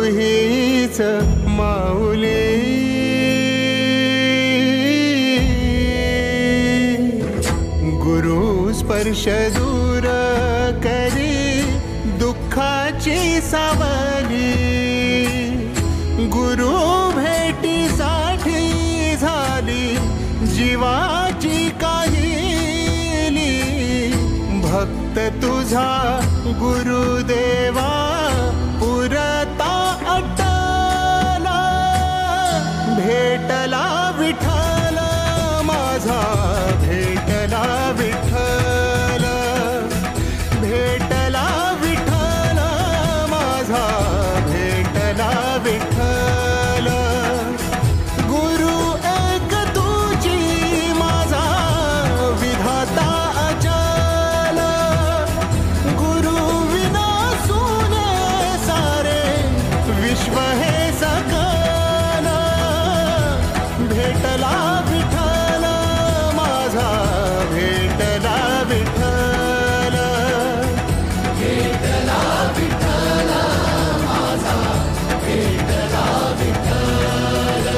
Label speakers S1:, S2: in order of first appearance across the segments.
S1: हीच माऊली. गुरु स्पर्श दूर करी दुःखाची सावली. गुरु भेटीसाठी झाली जीवाची काहिली. भक्त तुझा गुरुदेवा पुरता अटला. भेटला विठ्ठल माझा, भेटला विठ्ठल. भेटला विठ्ठल माझा, भेटला विठ्ठल. गुरु एक तुझी माझा विधाता अचल. गुरु विना सुने सारे विश्व हे सकल. भेटला विठ्ठल माझा, भेटला विठ्ठल. भेटला विठ्ठल माझा, भेटला विठ्ठल.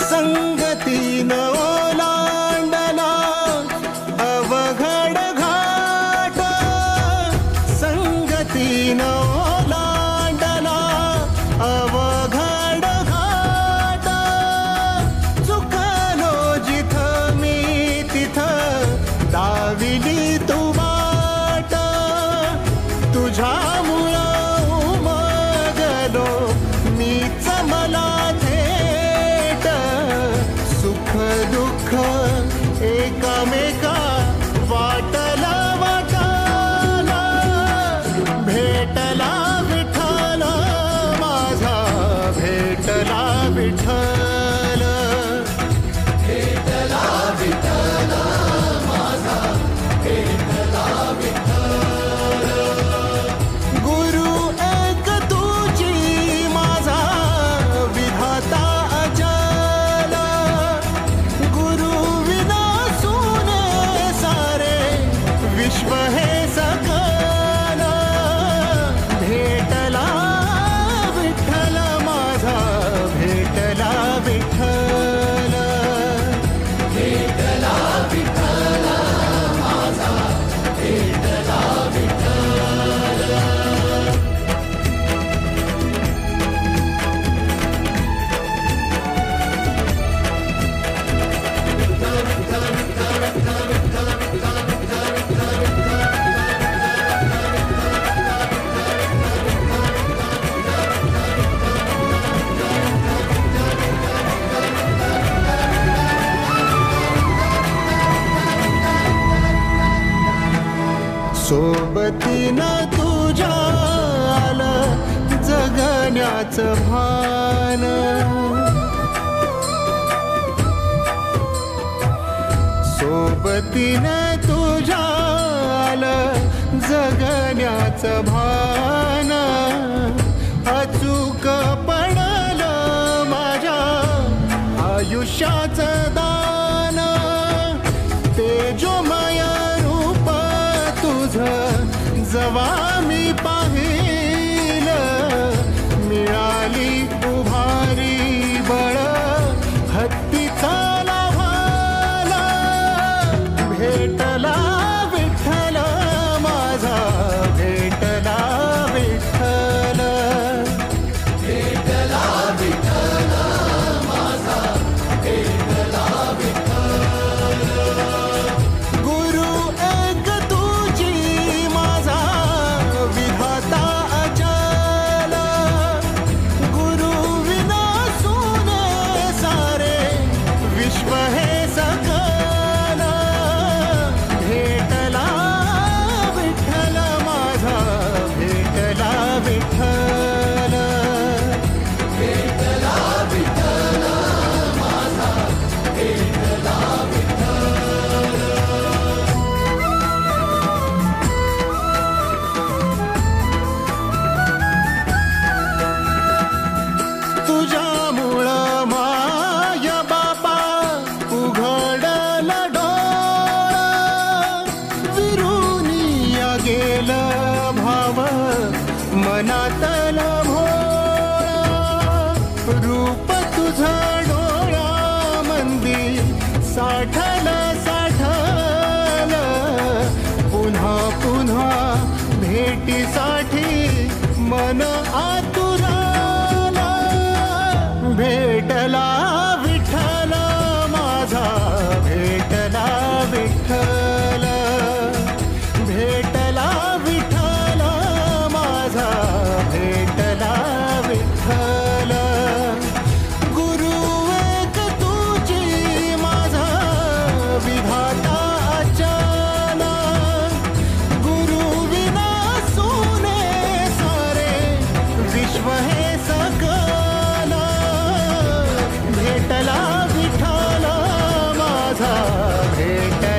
S1: संगतीन ओलांडला अवघड घाट. संगतीन ओलांडला अवघड घाट. चुकलो जिथं मी तिथं दाविली तू वाट. तुझ्यामुळं उमगलो मीच मला थेट. सुख दुःख एकामेका वाटला वाटाला. भेटला विठ्ठल माझा, भेटला विठ्ठल. भेटला विठ्ठल माझा, भेटला विठ्ठल. गुरु एक तुझी माझा विधाता अचल. गुरु विना सुने सारे विश्व हे सकल. भेटला विठ्ठल माझा, भेटला विठ्ठल. भेटला विठ्ठल माझा, भेटला विठ्ठल. सोबतीनं तुझ्या आलं जगण्याचं भान. सोबतीनं तुझ्या आलं जगण्याचं भान. अचूक पडलं माझ्या आयुष्याचं दान. तेजोमय रूप तुझं जवा मी पाहिलं. मिळाली उभारी बळ हत्तीचा लाभाला. भेटला विठ्ठल माझा, भेटला विठ्ठल. भेटला विठ्ठल माझा, भेटला विठ्ठल. गुरु एक तुझी माझा विधाता अचल. गुरु विना सुने सारे विश्व हे सकल. भेट